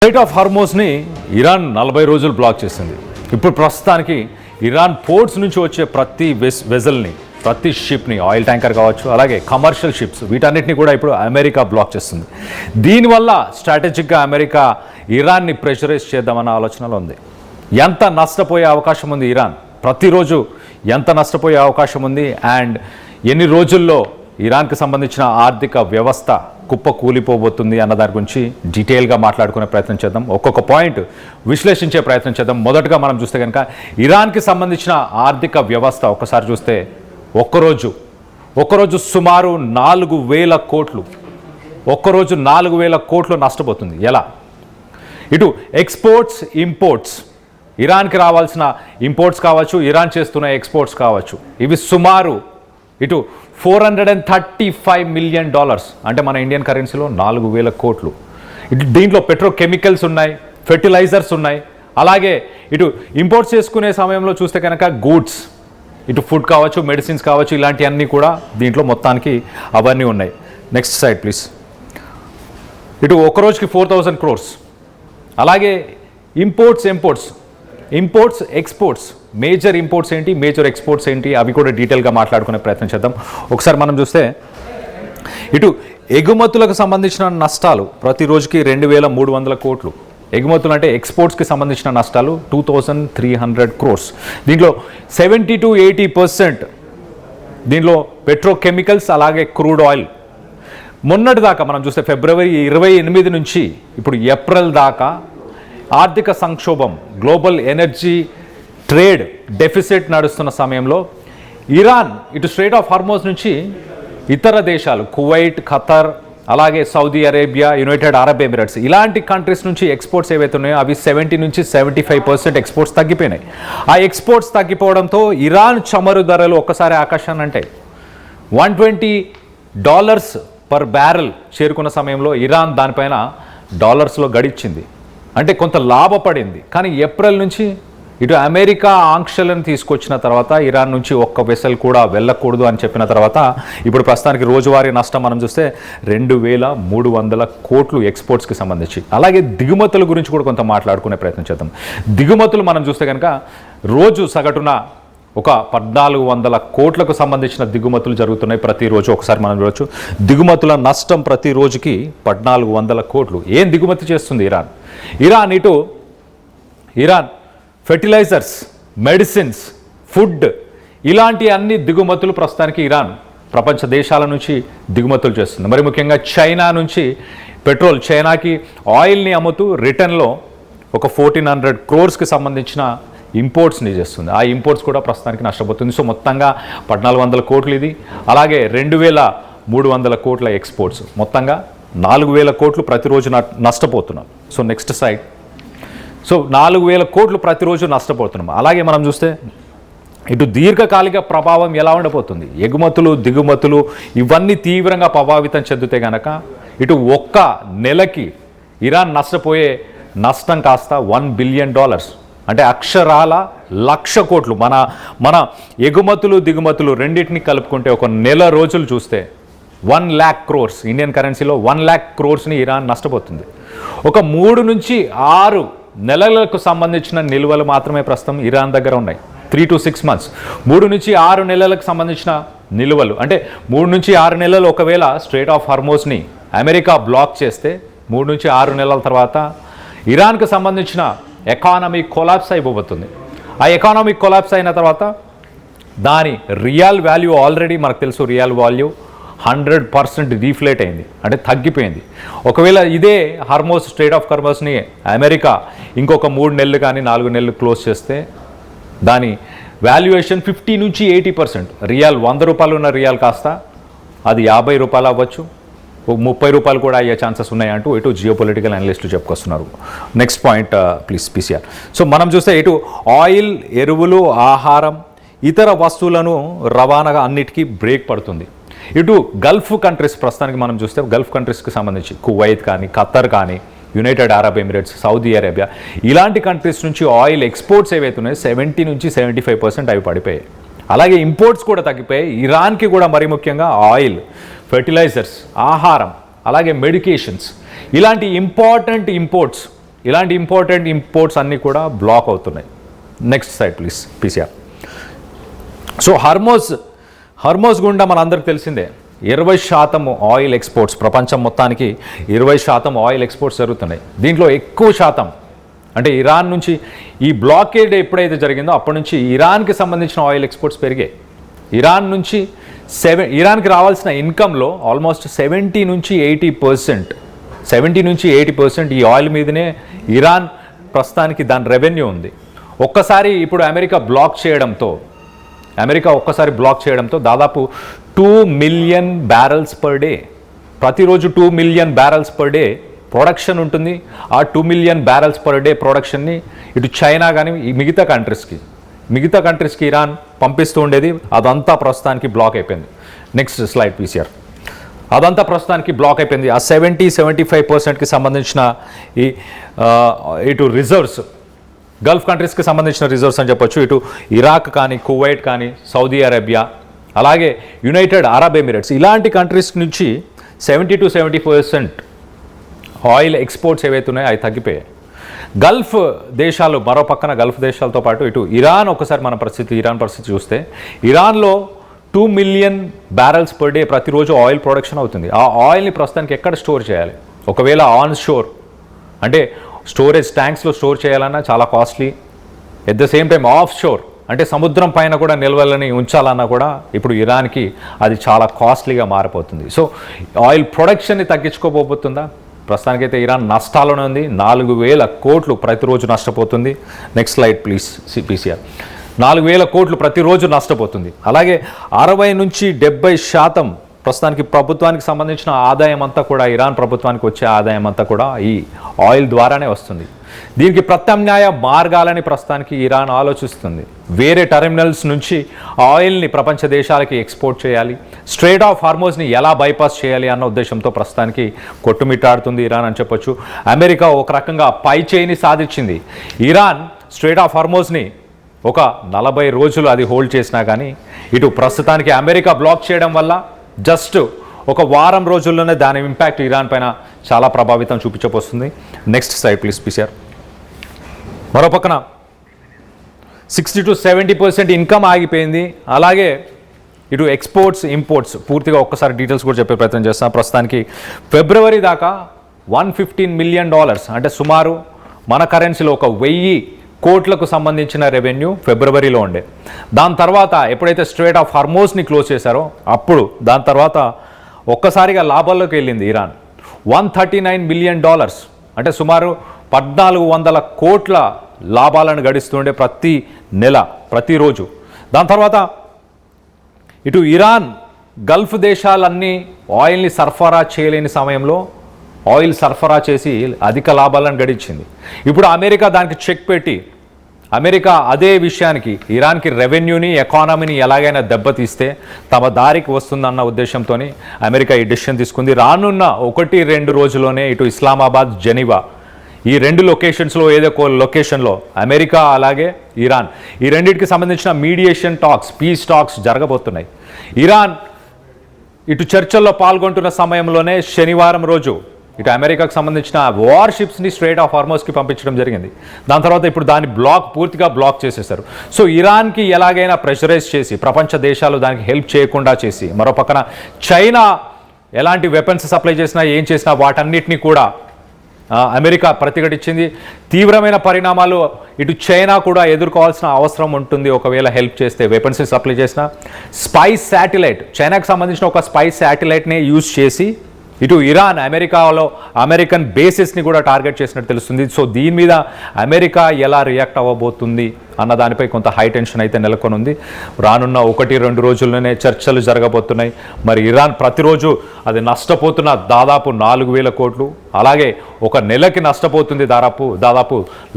Straight of హార్మోస్ని Iran 40 రోజులు black చేసింది. ఇప్పుడు ప్రస్తుతానికి ఇరాన్ పోర్ట్స్ నుంచి వచ్చే ప్రతి వెజల్ని, ప్రతి షిప్ని, ఆయిల్ ట్యాంకర్ కావచ్చు, అలాగే కమర్షియల్ షిప్స్, వీటన్నిటిని కూడా ఇప్పుడు అమెరికా బ్లాక్ చేస్తుంది. దీనివల్ల స్ట్రాటజిక్గా అమెరికా ఇరాన్ని ప్రెషరైజ్ చేద్దామన్న ఆలోచనలో ఉంది. ఎంత నష్టపోయే అవకాశం ఉంది ఇరాన్, ప్రతిరోజు ఎంత నష్టపోయే అవకాశం ఉంది, అండ్ ఎన్ని రోజుల్లో ఇరాన్కి సంబంధించిన ఆర్థిక వ్యవస్థ కుప్ప కూలిపోబోతుంది అన్న దాని గురించి డీటెయిల్గా మాట్లాడుకునే ప్రయత్నం చేద్దాం. ఒక్కొక్క పాయింట్ విశ్లేషించే ప్రయత్నం చేద్దాం. మొదటగా మనం చూస్తే కనుక ఇరాన్కి సంబంధించిన ఆర్థిక వ్యవస్థ ఒకసారి చూస్తే ఒక్కరోజు సుమారు 4,000 కోట్లు, ఒక్కరోజు 4,000 కోట్లు నష్టపోతుంది. ఎలా? ఇటు ఎక్స్పోర్ట్స్, ఇంపోర్ట్స్, ఇరాన్కి రావాల్సిన ఇంపోర్ట్స్ కావచ్చు, ఇరాన్ చేస్తున్న ఎక్స్పోర్ట్స్ కావచ్చు, ఇవి సుమారు ఇటు $435 మిలియన్, అంటే మన ఇండియన్ కరెన్సీలో 4,000 కోట్లు. ఇటు దీంట్లో పెట్రోకెమికల్స్ ఉన్నాయి, ఫెర్టిలైజర్స్ ఉన్నాయి, అలాగే ఇటు ఇంపోర్ట్స్ చేసుకునే సమయంలో చూస్తే కనుక గూడ్స్, ఇటు ఫుడ్ కావచ్చు, మెడిసిన్స్ కావచ్చు, ఇలాంటివన్నీ కూడా దీంట్లో మొత్తానికి అవన్నీ ఉన్నాయి. Next side please. ఇటు ఒక రోజుకి 4,000 crores. అలాగే ఇంపోర్ట్స్, ఎక్స్పోర్ట్స్, మేజర్ ఇంపోర్ట్స్ ఏంటి, మేజర్ ఎక్స్పోర్ట్స్ ఏంటి, అవి కూడా డీటెయిల్గా మాట్లాడుకునే ప్రయత్నం చేద్దాం. ఒకసారి మనం చూస్తే ఇటు ఎగుమతులకు సంబంధించిన నష్టాలు ప్రతి రోజుకి 2,300 కోట్లు. ఎగుమతులు అంటే ఎక్స్పోర్ట్స్కి సంబంధించిన నష్టాలు 2,300 crores. దీంట్లో 70-80% దీంట్లో పెట్రోకెమికల్స్, అలాగే క్రూడ్ ఆయిల్. మొన్నటి దాకా మనం చూస్తే ఫిబ్రవరి 28 నుంచి ఇప్పుడు ఏప్రిల్ దాకా ఆర్థిక సంక్షోభం, గ్లోబల్ ఎనర్జీ ట్రేడ్ డెఫిసిట్ నడుస్తున్న సమయంలో ఇరాన్ ఇటు స్ట్రైట్ ఆఫ్ హార్మోస్ నుంచి ఇతర దేశాలు, కువైట్, ఖతర్, అలాగే Saudi Arabia, United Arab Emirates, ఇలాంటి కంట్రీస్ నుంచి ఎక్స్పోర్ట్స్ ఏవైతే ఉన్నాయో అవి 70-75% ఎక్స్పోర్ట్స్ తగ్గిపోయినాయి. ఆ ఎక్స్పోర్ట్స్ తగ్గిపోవడంతో ఇరాన్ చమురు ధరలు ఒక్కసారి ఆకాశాన్ని అంటే $120 పర్ బ్యారెల్ చేరుకున్న సమయంలో ఇరాన్ దానిపైన డాలర్స్లో గడిచింది, అంటే కొంత లాభపడింది. కానీ ఏప్రిల్ నుంచి ఇటు అమెరికా ఆంక్షలను తీసుకొచ్చిన తర్వాత ఇరాన్ నుంచి ఒక్క వెసల్ కూడా వెళ్ళకూడదు అని చెప్పిన తర్వాత ఇప్పుడు ప్రస్తుతానికి రోజువారీ నష్టం మనం చూస్తే 2,300 కోట్లు ఎక్స్పోర్ట్స్కి సంబంధించి. అలాగే దిగుమతుల గురించి కూడా కొంత మాట్లాడుకునే ప్రయత్నం చేద్దాం. దిగుమతులు మనం చూస్తే కనుక రోజు సగటున ఒక 1,400 కోట్లకు సంబంధించిన దిగుమతులు జరుగుతున్నాయి ప్రతిరోజు. ఒకసారి మనం చూడవచ్చు దిగుమతుల నష్టం ప్రతి రోజుకి 1,400 కోట్లు. ఏం దిగుమతి చేస్తుంది ఇరాన్ ఫెర్టిలైజర్స్, మెడిసిన్స్, ఫుడ్, ఇలాంటి అన్ని దిగుమతులు ప్రస్తుతానికి ఇరాన్ ప్రపంచ దేశాల నుంచి దిగుమతులు చేస్తుంది. మరి ముఖ్యంగా చైనా నుంచి పెట్రోల్, చైనాకి ఆయిల్ని అమ్ముతూ రిటర్న్లో ఒక 1,400 crores సంబంధించిన ఇంపోర్ట్స్ని చేస్తుంది. ఆ ఇంపోర్ట్స్ కూడా ప్రస్తుతానికి నష్టపోతుంది. సో మొత్తంగా 1,400 కోట్లు ఇది, అలాగే 2,300 కోట్ల ఎక్స్పోర్ట్స్, మొత్తంగా 4,000 కోట్లు ప్రతిరోజు నష్టపోతున్నాం. So next side. సో 4,000 కోట్లు ప్రతిరోజు నష్టపోతున్నాం. అలాగే మనం చూస్తే ఇటు దీర్ఘకాలిక ప్రభావం ఎలా ఉండబోతుంది, ఎగుమతులు, దిగుమతులు ఇవన్నీ తీవ్రంగా ప్రభావితం చెందితే కనుక ఇటు ఒక్క నెలకి ఇరాన్ నష్టపోయే నష్టం కాస్త $1 బిలియన్, అంటే అక్షరాల 1,00,000 కోట్లు. మన ఎగుమతులు, దిగుమతులు రెండింటిని కలుపుకుంటే ఒక నెల రోజులు చూస్తే 1,00,000 crores, ఇండియన్ కరెన్సీలో 1,00,000 crores ఇరాన్ నష్టపోతుంది. ఒక 3 నుంచి 6 నెలలకు సంబంధించిన నిల్వలు మాత్రమే ప్రస్తుతం ఇరాన్ దగ్గర ఉన్నాయి. 3 to 6 months, 3 నుంచి 6 నెలలకు సంబంధించిన నిల్వలు, అంటే 3 నుంచి 6 నెలలు ఒకవేళ స్ట్రైట్ ఆఫ్ హార్మోస్ని అమెరికా బ్లాక్ చేస్తే 3 నుంచి 6 నెలల తర్వాత ఇరాన్కి సంబంధించిన ఎకానమీ కొలాప్స్ అయిపోతుంది. ఆ ఎకానమీ కొలాప్స్ అయిన తర్వాత దాని రియల్ వాల్యూ, ఆల్రెడీ మనకు తెలుసు రియల్ వాల్యూ 100% డీఫ్లేట్ అయింది, అంటే తగ్గిపోయింది. ఒకవేళ ఇదే హార్మోస్, స్ట్రైట్ ఆఫ్ హార్మోస్ని అమెరికా ఇంకొక 3 నెలలు కానీ 4 నెలలు క్లోజ్ చేస్తే దాని వాల్యుయేషన్ 50-80%, రియల్ ₹100 ఉన్న రియల్ కాస్త అది ₹50 అవ్వచ్చు, ₹30 కూడా అయ్యే ఛాన్సెస్ ఉన్నాయంటూ ఇటు జియోపొలిటికల్ అనలిస్టులు చెప్పుకొస్తున్నారు. Next point please, PCR. So మనం చూస్తే ఇటు ఆయిల్, ఎరువులు, ఆహారం, ఇతర వస్తువులను రవాణాగా అన్నిటికీ బ్రేక్ పడుతుంది. ఇటు గల్ఫ్ కంట్రీస్, ప్రస్తుతానికి మనం చూస్తే గల్ఫ్ కంట్రీస్కి సంబంధించి కువైట్ కానీ, ఖతర్ కానీ, United Arab Emirates, Saudi Arabia, ఇలాంటి కంట్రీస్ నుంచి ఆయిల్ ఎక్స్పోర్ట్స్ ఏవైతే ఉన్నాయో 70-75% అవి పడిపోయాయి. అలాగే ఇంపోర్ట్స్ కూడా తగ్గిపోయాయి. ఇరాన్కి కూడా మరీ ముఖ్యంగా ఆయిల్, ఫెర్టిలైజర్స్, ఆహారం, అలాగే మెడికేషన్స్, ఇలాంటి ఇంపార్టెంట్ ఇంపోర్ట్స్ ఇలాంటి ఇంపార్టెంట్ ఇంపోర్ట్స్ అన్నీ కూడా బ్లాక్ అవుతున్నాయి. Next side please PCR. So Hormuz గుండా మనందరికి తెలిసిందే 20% ఆయిల్ ఎక్స్పోర్ట్స్, ప్రపంచం మొత్తానికి 20% ఆయిల్ ఎక్స్పోర్ట్స్ జరుగుతున్నాయి. దీంట్లో ఎక్కువ శాతం అంటే ఇరాన్ నుంచి ఈ బ్లాకేడ్ ఎప్పుడైతే జరిగిందో అప్పటి నుంచి ఇరాన్కి సంబంధించిన ఆయిల్ ఎక్స్పోర్ట్స్ పెరిగాయి. ఇరాన్కి రావాల్సిన ఇన్కంలో ఆల్మోస్ట్ 70 నుంచి 80% ఈ ఆయిల్ మీదనే ఇరాన్ ప్రస్తుతానికి దాని రెవెన్యూ ఉంది. ఒక్కసారి ఇప్పుడు అమెరికా బ్లాక్ చేయడంతో దాదాపు 2 మిలియన్ బ్యారల్స్ పర్ డే, ప్రతిరోజు 2 million barrels per day production ఉంటుంది. ఆ 2 మిలియన్ బ్యారల్స్ పర్ డే ప్రొడక్షన్ని ఇటు చైనా కానీ మిగతా కంట్రీస్కి ఇరాన్ పంపిస్తూ ఉండేది. అదంతా ప్రస్తుతానికి బ్లాక్ అయిపోయింది. Next slide PCR. అదంతా ప్రస్తుతానికి బ్లాక్ అయిపోయింది. ఆ 70-75%కి సంబంధించిన ఇటు రిజర్వ్స్, గల్ఫ్ కంట్రీస్కి సంబంధించిన రిజర్వ్స్ అని చెప్పొచ్చు. ఇటు ఇరాక్ కానీ, కువైట్ కానీ, సౌదీ అరేబియా, అలాగే యునైటెడ్ అరబ్ ఎమిరేట్స్, ఇలాంటి కంట్రీస్ నుంచి 70-75% ఆయిల్ ఎక్స్పోర్ట్స్ ఏవైతే ఉన్నాయో అవి తగ్గిపోయాయి. గల్ఫ్ దేశాలు, మరో పక్కన గల్ఫ్ దేశాలతో పాటు ఇటు ఇరాన్, ఒకసారి మన ఇరాన్ పరిస్థితి చూస్తే ఇరాన్లో 2 మిలియన్ బ్యారల్స్ పర్ డే ప్రతిరోజు ఆయిల్ ప్రొడక్షన్ అవుతుంది. ఆ ఆయిల్ని ప్రస్తుతానికి ఎక్కడ స్టోర్ చేయాలి? ఒకవేళ ఆన్ షోర్ అంటే స్టోరేజ్ ట్యాంక్స్లో స్టోర్ చేయాలన్నా చాలా costly. At the same time of షోర్ అంటే సముద్రం పైన కూడా నిల్వలని ఉంచాలన్నా కూడా ఇప్పుడు ఇరాన్కి అది చాలా కాస్ట్లీగా మారిపోతుంది. సో ఆయిల్ ప్రొడక్షన్ని తగ్గించుకోబోతుందా? ప్రస్తుతానికైతే ఇరాన్ నష్టాల్లోనే ఉంది. 4,000 కోట్లు ప్రతిరోజు నష్టపోతుంది. Next slide please PCR. 4,000 కోట్లు ప్రతిరోజు నష్టపోతుంది. అలాగే 60 నుంచి 70% ప్రస్తుతానికి ప్రభుత్వానికి సంబంధించిన ఆదాయం అంతా కూడా, ఇరాన్ ప్రభుత్వానికి వచ్చే ఆదాయం అంతా కూడా ఈ ఆయిల్ ద్వారానే వస్తుంది. దీనికి ప్రత్యామ్నాయ మార్గాలని ప్రస్తుతానికి ఇరాన్ ఆలోచిస్తుంది. వేరే టెర్మినల్స్ నుంచి ఆయిల్ని ప్రపంచ దేశాలకి ఎక్స్పోర్ట్ చేయాలి, స్ట్రెయిట్ ఆఫ్ హార్మోజ్ని ఎలా బైపాస్ చేయాలి అన్న ఉద్దేశంతో ప్రస్తుతానికి కొట్టుమిట్టాడుతుంది ఇరాన్ అని చెప్పొచ్చు. అమెరికా ఒక రకంగా పై చేయిని సాధించింది. ఇరాన్ స్ట్రెయిట్ ఆఫ్ హార్మోజ్ని ఒక 40 రోజులు అది హోల్డ్ చేసినా కానీ ఇటు ప్రస్తుతానికి అమెరికా బ్లాక్ చేయడం వల్ల జస్ట్ ఒక వారం రోజుల్లోనే దాని ఇంపాక్ట్ ఇరాన్ పైన చాలా ప్రభావితం చూపించబోతుంది. Next side please PCR. మరో పక్కన 60-70% ఇన్కమ్ ఆగిపోయింది. అలాగే ఇటు ఎక్స్పోర్ట్స్, ఇంపోర్ట్స్ పూర్తిగా ఒక్కసారి డీటెయిల్స్ కూడా చెప్పే ప్రయత్నం చేస్తాం. ప్రస్తుతానికి ఫిబ్రవరి దాకా $115 మిలియన్ అంటే సుమారు మన కరెన్సీలో 1,000 కోట్లకు సంబంధించిన రెవెన్యూ ఫిబ్రవరిలో ఉండే. దాని తర్వాత ఎప్పుడైతే స్ట్రెయిట్ ఆఫ్ హార్మోజ్ని క్లోజ్ చేశారో అప్పుడు దాని తర్వాత ఒక్కసారిగా లాభాల్లోకి వెళ్ళింది ఇరాన్. $139 మిలియన్ అంటే సుమారు 1,400 కోట్ల లాభాలను గడిస్తుండే ప్రతి నెల, ప్రతిరోజు. దాని తర్వాత ఇటు ఇరాన్ గల్ఫ్ దేశాలన్నీ ఆయిల్ని సరఫరా చేయలేని సమయంలో ఆయిల్ సరఫరా చేసి అధిక లాభాలను గడించింది. ఇప్పుడు అమెరికా దానికి చెక్ పెట్టి అమెరికా అదే విషయానికి ఇరాన్కి రెవెన్యూని, ఎకానమీని ఎలాగైనా దెబ్బతీస్తే తమ దారికి వస్తుందన్న ఉద్దేశంతో అమెరికా ఈ డెసిషన్ తీసుకుంది. రానున్న 1-2 రోజుల్లోనే ఇటు ఇస్లామాబాద్, జెనీవా ఈ 2 లొకేషన్స్లో ఏదో ఒక లొకేషన్లో అమెరికా అలాగే ఇరాన్ ఈ రెండింటికి సంబంధించిన మీడియేషన్ టాక్స్, పీస్ టాక్స్ జరగబోతున్నాయి. ఇరాన్ ఇటు చర్చల్లో పాల్గొంటున్న సమయంలోనే శనివారం రోజు ఇటు అమెరికాకు సంబంధించిన వార్షిప్స్ని స్ట్రెయిట్ ఆఫ్ హార్మోజ్కి పంపించడం జరిగింది. దాని తర్వాత ఇప్పుడు దాన్ని పూర్తిగా బ్లాక్ చేసేశారు. సో ఇరాన్కి ఎలాగైనా ప్రెషరైజ్ చేసి ప్రపంచ దేశాలు దానికి హెల్ప్ చేయకుండా చేసి, మరో పక్కన చైనా ఎలాంటి వెపన్స్ సప్లై చేసినా ఏం చేసినా వాటన్నిటినీ కూడా అమెరికా ప్రతిఘటించింది. తీవ్రమైన పరిణామాలు ఇటు చైనా కూడా ఎదుర్కోవాల్సిన అవసరం ఉంటుంది ఒకవేళ హెల్ప్ చేస్తే, వెపన్స్ సప్లై చేసిన. స్పైస్ శాటిలైట్, చైనాకు సంబంధించిన ఒక స్పైస్ శాటిలైట్ని యూజ్ చేసి ఇటు ఇరాన్ అమెరికాలో అమెరికన్ బేసెస్ని కూడా టార్గెట్ చేసినట్టు తెలుస్తుంది. సో దీని మీద అమెరికా ఎలా రియాక్ట్ అవ్వబోతుంది అన్న దానిపై కొంత హై టెన్షన్ అయితే నెలకొని ఉంది. రానున్న 1-2 రోజుల్లోనే చర్చలు జరగబోతున్నాయి. మరి ఇరాన్ ప్రతిరోజు అది నష్టపోతున్న దాదాపు 4,000 కోట్లు, అలాగే ఒక నెలకి నష్టపోతుంది దాదాపు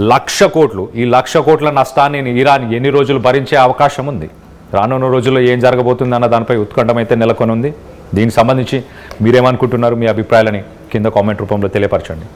1,00,000 కోట్లు. ఈ 1,00,000 కోట్ల నష్టాన్ని ఇరాన్ ఎన్ని రోజులు భరించే అవకాశం ఉంది? రానున్న రోజుల్లో ఏం జరగబోతుంది అన్న దానిపై ఉత్కంఠం అయితే నెలకొని ఉంది. దీనికి సంబంధించి మీరేమనుకుంటున్నారు? మీ అభిప్రాయాలని కింద కామెంట్ రూపంలో తెలియపరచండి.